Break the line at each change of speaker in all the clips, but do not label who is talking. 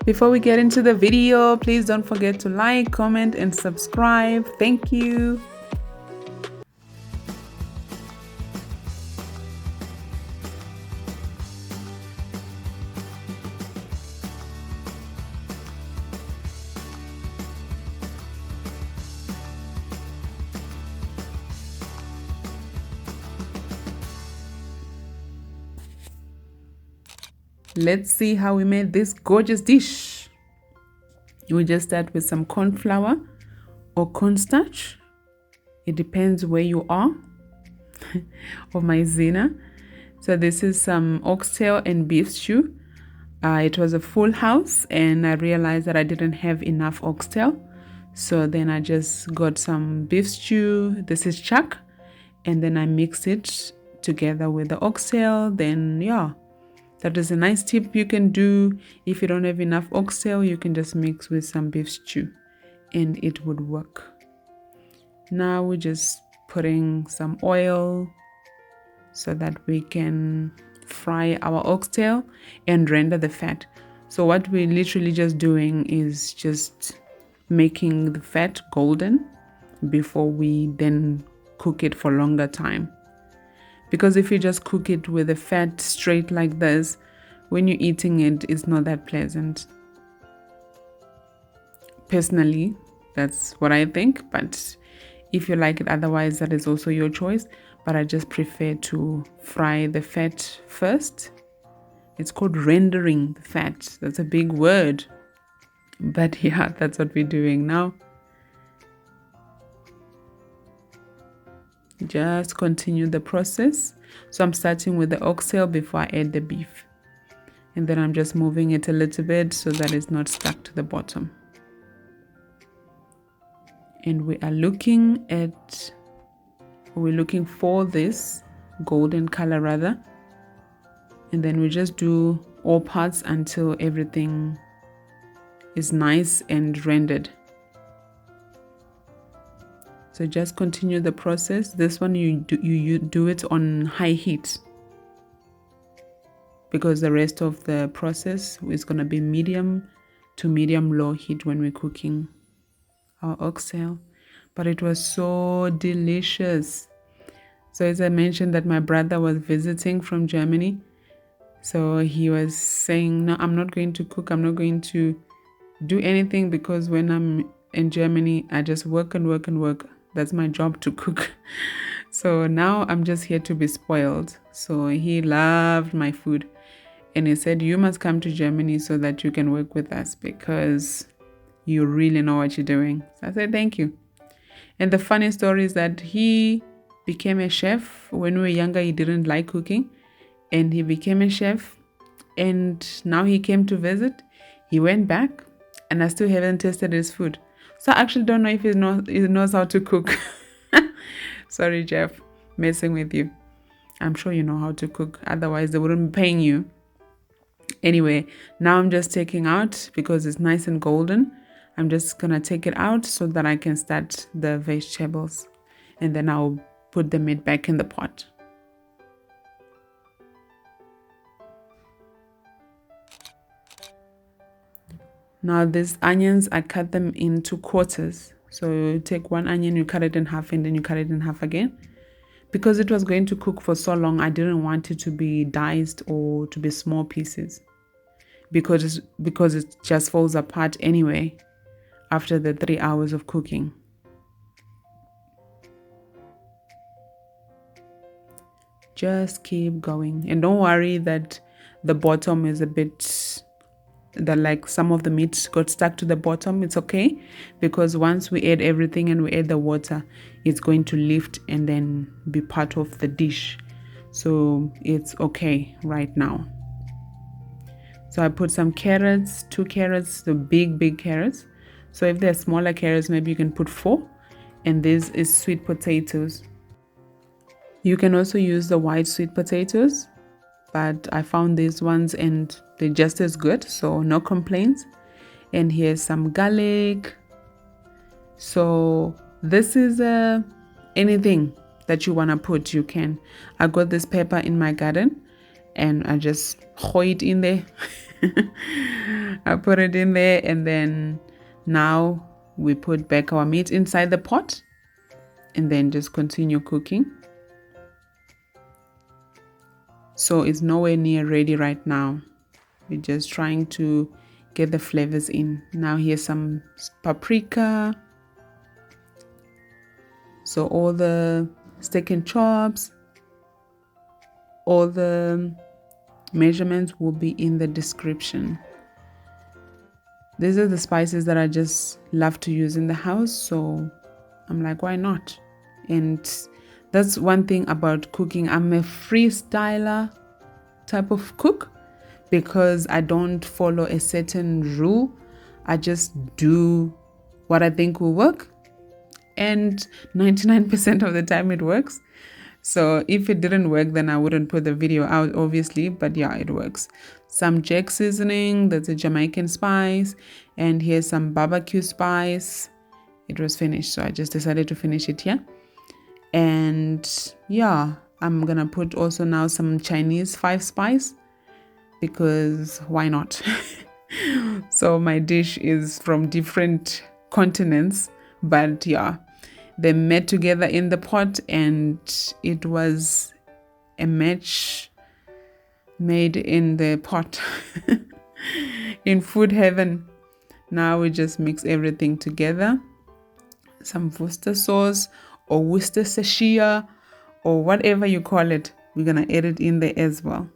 Before we get into the video, please don't forget to like, comment, and subscribe. Thank you. Let's see how we made this gorgeous dish. We just start with some corn flour or cornstarch. It depends where you are. Or maizena. So this is some oxtail and beef stew. It was a full house and I realized that I didn't have enough oxtail. So then I just got some beef stew. This is chuck. And then I mix it together with the oxtail. Then yeah. That is a nice tip you can do. If you don't have enough oxtail, you can just mix with some beef stew and it would work. Now we're just putting some oil so that we can fry our oxtail and render the fat. So what we're literally just doing is just making the fat golden before we then cook it for longer time. Because if you just cook it with the fat straight like this, when you're eating it, it's not that pleasant. Personally, that's what I think. But if you like it otherwise, that is also your choice. But I just prefer to fry the fat first. It's called rendering the fat. That's a big word. But yeah, that's what we're doing now. Just continue the process. So I'm starting with the oxtail before I add the beef, and then I'm just moving it a little bit so that it's not stuck to the bottom. And we're looking for this golden color rather, and then we just do all parts until everything is nice and rendered. So just continue the process. This one you do it on high heat, because the rest of the process is going to be medium to medium low heat when we're cooking our oxtail. But it was so delicious. So as I mentioned that my brother was visiting from Germany, so he was saying, no, I'm not going to cook, I'm not going to do anything, because when I'm in Germany I just work and work and work. That's my job, to cook. So now I'm just here to be spoiled. So he loved my food and he said, you must come to Germany so that you can work with us, because you really know what you're doing. So I said, thank you. And the funny story is that he became a chef. When we were younger, he didn't like cooking and he became a chef, and now he came to visit. He went back and I still haven't tasted his food. So I actually don't know if he knows how to cook. Sorry, Jeff, messing with you. I'm sure you know how to cook. Otherwise, they wouldn't be paying you. Anyway, now I'm just taking out, because it's nice and golden. I'm just going to take it out so that I can start the vegetables. And then I'll put the meat back in the pot. Now these onions, I cut them into quarters. So you take one onion, you cut it in half, and then you cut it in half again. Because it was going to cook for so long, I didn't want it to be diced or to be small pieces. Because it just falls apart anyway after the 3 hours of cooking. Just keep going. And don't worry that the bottom is a bit... that like some of the meat got stuck to the bottom. It's okay, because once we add everything and we add the water, it's going to lift and then be part of the dish. So it's okay right now. So I put some carrots, 2 carrots, the big carrots. So if they're smaller carrots, maybe you can put 4. And this is sweet potatoes. You can also use the white sweet potatoes, but I found these ones and they're just as good, so no complaints. And here's some garlic. So this is anything that you want to put, you can. I got this pepper in my garden and I just throw it in there. I put it in there, and then now we put back our meat inside the pot and then just continue cooking. So it's nowhere near ready right now. We're just trying to get the flavors in. Now here's some paprika. So all the steak and chops, all the measurements will be in the description. These are the spices that I just love to use in the house, so I'm like, why not? And that's one thing about cooking. I'm a freestyler type of cook because I don't follow a certain rule. I just do what I think will work, and 99% of the time it works. So if it didn't work, then I wouldn't put the video out, obviously, but yeah, it works. Some jack seasoning, that's a Jamaican spice, and here's some barbecue spice. It was finished, so I just decided to finish it here. And yeah, I'm gonna put also now some Chinese 5-spice, because why not? So my dish is from different continents, but yeah, they met together in the pot, and it was a match made in the pot. In food heaven. Now we just mix everything together. Some Worcester sauce or Worcestershire or whatever you call it, we're gonna add it in there as well.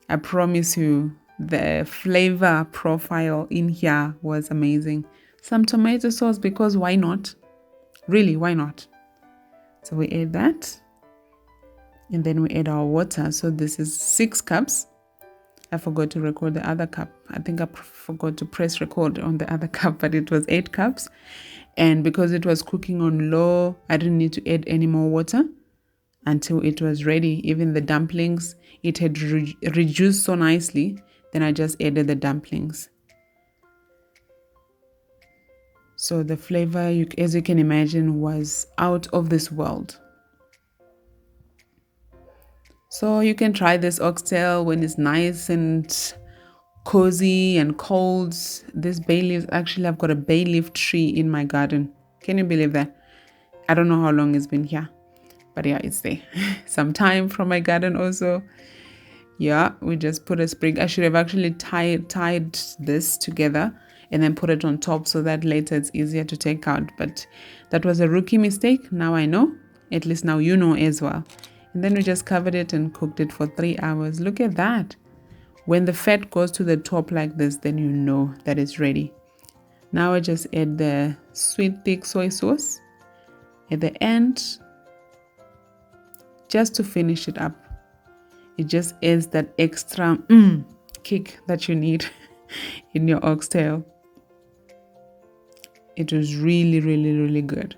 I promise you, the flavor profile in here was amazing. Some tomato sauce, because why not? Really, why not? So we add that, and then we add our water. So this is 6 cups. I forgot to record the other cup. I think I forgot to press record on the other cup, but it was 8 cups. And because it was cooking on low, I didn't need to add any more water until it was ready. Even the dumplings, it had reduced so nicely. Then I just added the dumplings. So the flavor, as you can imagine, was out of this world. So you can try this oxtail when it's nice and cozy and cold. This bay leaf, actually I've got a bay leaf tree in my garden. Can you believe that? I don't know how long it's been here, but yeah, it's there. Some time from my garden also. Yeah, we just put a sprig. I should have actually tied this together and then put it on top so that later it's easier to take out. But that was a rookie mistake. Now I know. At least now you know as well. And then we just covered it and cooked it for 3 hours. Look at that. When the fat goes to the top like this, then you know that it's ready. Now I just add the sweet thick soy sauce at the end, just to finish it up. It just adds that extra kick that you need in your oxtail. It was really, really, really good.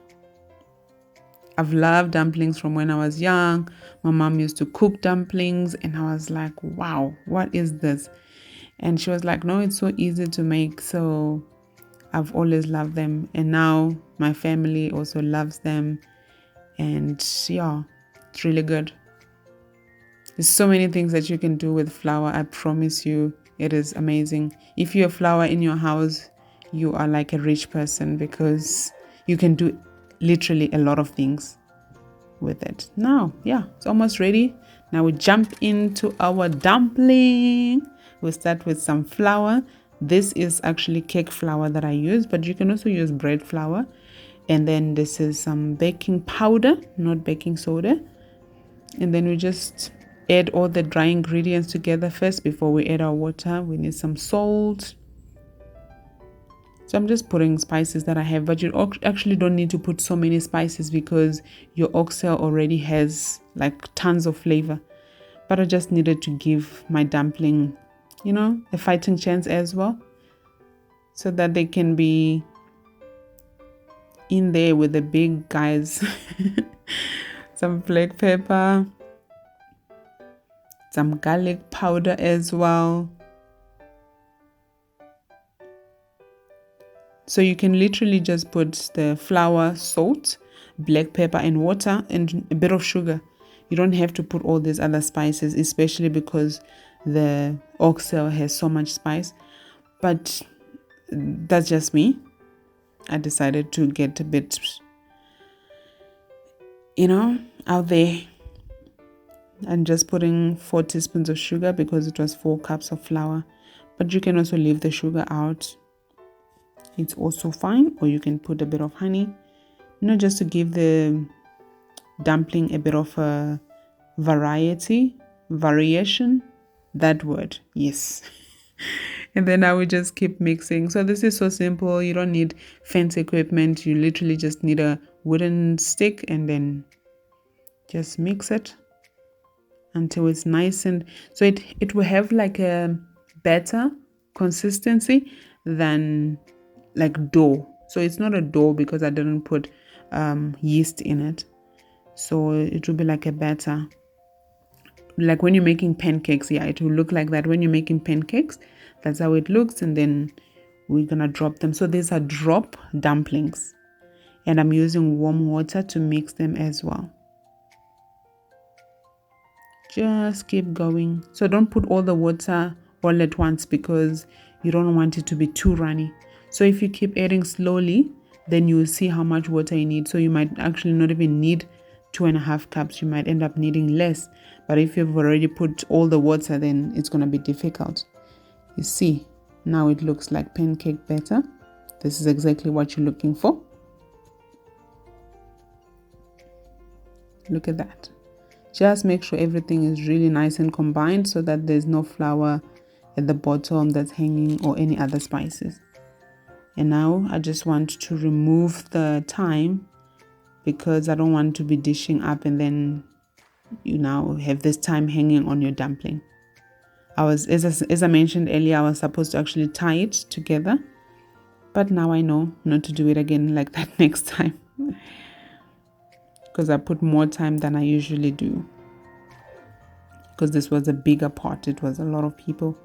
I've loved dumplings from when I was young. My mom used to cook dumplings, and I was like, wow, what is this? And she was like, no, it's so easy to make. So I've always loved them. And now my family also loves them. And yeah, it's really good. There's so many things that you can do with flour. I promise you, it is amazing. If you have flour in your house, you are like a rich person, because you can do literally a lot of things with it. Now, yeah, it's almost ready. Now we jump into our dumpling. We'll start with some flour. This is actually cake flour that I use, but you can also use bread flour. And then this is some baking powder, not baking soda. And then we just add all the dry ingredients together first before we add our water. We need some salt. So I'm just putting spices that I have, but you actually don't need to put so many spices because your oxtail already has like tons of flavor. But I just needed to give my dumpling, you know, a fighting chance as well, so that they can be in there with the big guys. Some black pepper, some garlic powder as well. So you can literally just put the flour, salt, black pepper and water and a bit of sugar. You don't have to put all these other spices, especially because the oxtail has so much spice. But that's just me. I decided to get a bit, out there. And just putting 4 teaspoons of sugar because it was 4 cups of flour. But you can also leave the sugar out. It's also fine. Or you can put a bit of honey. Just to give the dumpling a bit of a variation. That word, yes. And then I would just keep mixing. So this is so simple. You don't need fancy equipment. You literally just need a wooden stick and then just mix it until it's nice. And so it will have like a better consistency than like dough. So it's not a dough because I didn't put yeast in it. So it will be like a batter. Like when you're making pancakes, yeah, it will look like that. When you're making pancakes, that's how it looks. And then we're gonna drop them. So these are drop dumplings, and I'm using warm water to mix them as well. Just keep going. So don't put all the water all at once because you don't want it to be too runny. So if you keep adding slowly, then you'll see how much water you need. So you might actually not even need 2.5 cups. You might end up needing less. But if you've already put all the water, then it's going to be difficult. You see, now it looks like pancake batter. This is exactly what you're looking for. Look at that. Just make sure everything is really nice and combined so that there's no flour at the bottom that's hanging or any other spices. And now I just want to remove the thyme because I don't want to be dishing up and then you now have this thyme hanging on your dumpling. As I mentioned earlier, I was supposed to actually tie it together, but now I know not to do it again like that next time because I put more time than I usually do because this was a bigger pot. It was a lot of people.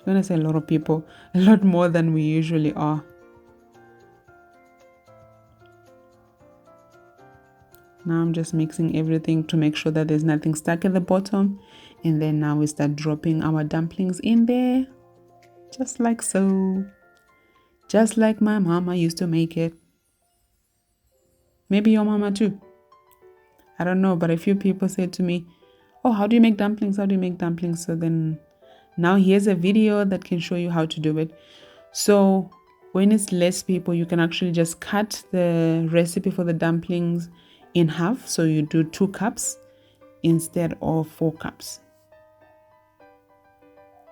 When I say a lot of people, a lot more than we usually are. Now I'm just mixing everything to make sure that there's nothing stuck at the bottom. And then now we start dropping our dumplings in there. Just like so. Just like my mama used to make it. Maybe your mama too. I don't know, but a few people said to me, oh, how do you make dumplings? How do you make dumplings? So then now here's a video that can show you how to do it. So when it's less people, you can actually just cut the recipe for the dumplings in half. So you do 2 cups instead of 4 cups.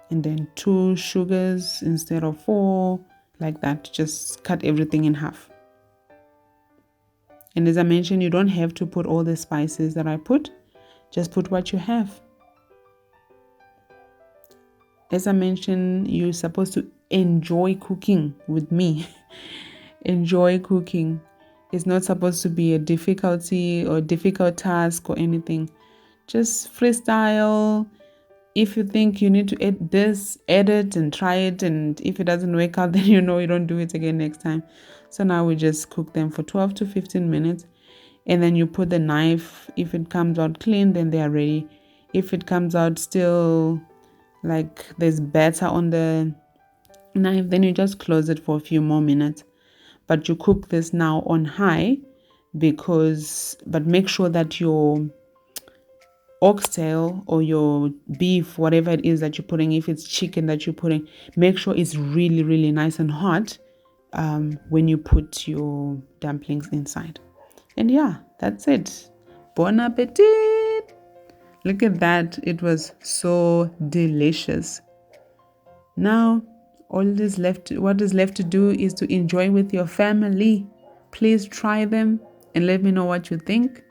And then 2 sugars instead of 4, like that. Just cut everything in half. And as I mentioned, you don't have to put all the spices that I put. Just put what you have. As I mentioned, you're supposed to enjoy cooking with me. Enjoy cooking. It's not supposed to be a difficulty or difficult task or anything. Just freestyle. If you think you need to add this, add it and try it. And if it doesn't work out, then you don't do it again next time. So now we just cook them for 12 to 15 minutes. And then you put the knife. If it comes out clean, then they are ready. If it comes out still like there's batter on the knife, then you just close it for a few more minutes. But you cook this now on high but make sure that your oxtail or your beef, whatever it is that you're putting, if it's chicken that you're putting, make sure it's really, really nice and hot when you put your dumplings inside. And yeah, that's it. Bon appetit! Look at that. It was so delicious. Now, what is left to do is to enjoy with your family. Please try them and let me know what you think.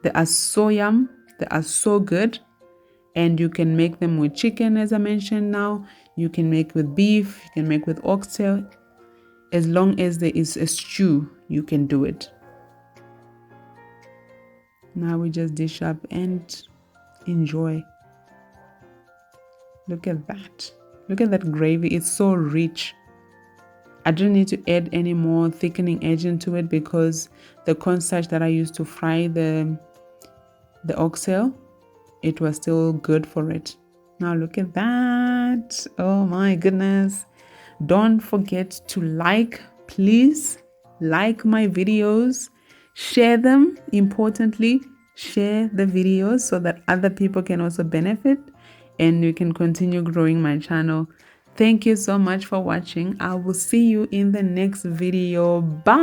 They are so yum. They are so good. And you can make them with chicken, as I mentioned now. You can make with beef. You can make with oxtail. As long as there is a stew, you can do it. Now we just dish up and enjoy. Look at that. Look at that gravy. It's so rich. I don't need to add any more thickening agent to it because the cornstarch that I used to fry the the oxtail, it was still good for it. Now look at that. Oh my goodness. Don't forget to like, please like my videos, share them. Importantly, share the videos so that other people can also benefit and you can continue growing my channel. Thank you so much for watching. I will see you in the next video. Bye.